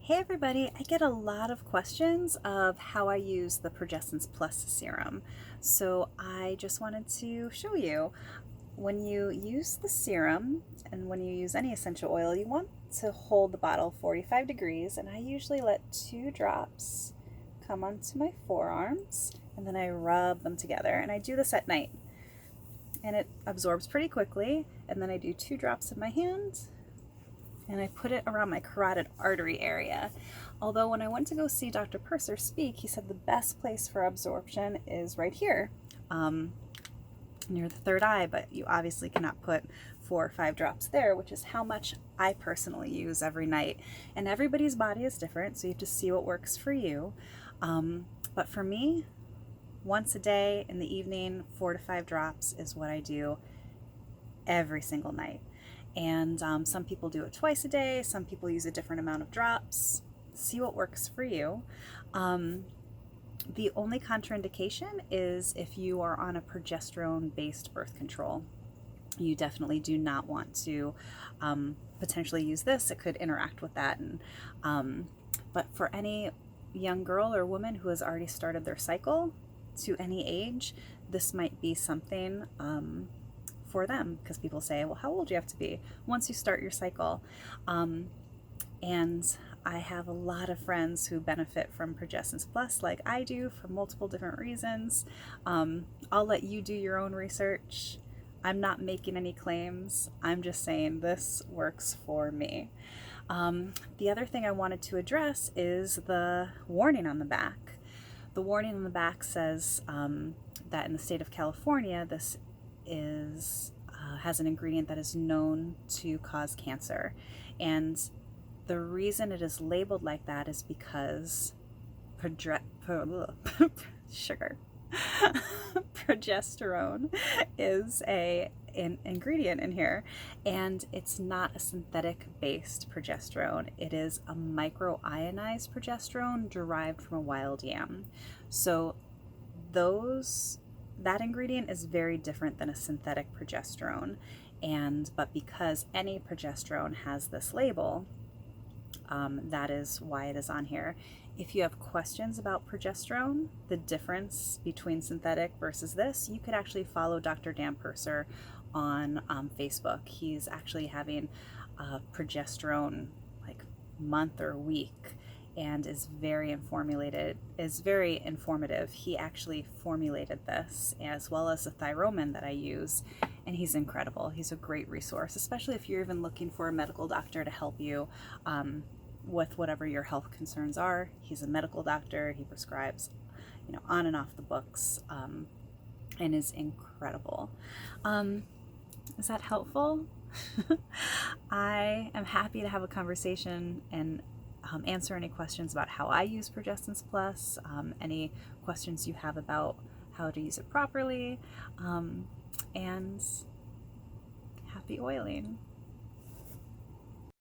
Hey everybody, I get a lot of questions of how I use the Progessence Plus serum. So I just wanted to show you. When you use the serum and when you use any essential oil, you want to hold the bottle 45 degrees, and I usually let 2 drops come onto my forearms and then I rub them together, and I do this at night. And it absorbs pretty quickly, and then I do 2 drops in my hand and I put it around my carotid artery area. Although when I went to go see Dr. Purser speak, he said the best place for absorption is right here, near the third eye, but you obviously cannot put 4 or 5 drops there, which is how much I personally use every night. And everybody's body is different, so you have to see what works for you. But for me, once a day in the evening, 4 to 5 drops is what I do every single night. And some people do it twice a day, some people use a different amount of drops. See what works for you. The only contraindication is if you are on a progesterone-based birth control. You definitely do not want to potentially use this. It could interact with that. But for any young girl or woman who has already started their cycle to any age, this might be something for them, because people say, well, how old do you have to be once you start your cycle? And I have a lot of friends who benefit from Progessence Plus like I do for multiple different reasons. I'll let you do your own research. I'm not making any claims. I'm just saying this works for me. The other thing I wanted to address is the warning on the back. The warning on the back says that in the state of California, this has an ingredient that is known to cause cancer. And the reason it is labeled like that is because sugar. Progesterone is an ingredient in here, and it's not a synthetic based progesterone. It is a microionized progesterone derived from a wild yam. So that ingredient is very different than a synthetic progesterone, but because any progesterone has this label, that is why it is on here. If you have questions about progesterone, the difference between synthetic versus this, you could actually follow Dr. Dan Purser on Facebook. He's actually having a progesterone like month or week, and is very informative. He actually formulated this as well as the Thyromin that I use, and he's incredible. He's a great resource, especially if you're even looking for a medical doctor to help you with whatever your health concerns are. He's a medical doctor. He prescribes, on and off the books, and is incredible. Is that helpful? I am happy to have a conversation and answer any questions about how I use Progessence Plus, any questions you have about how to use it properly, and happy oiling.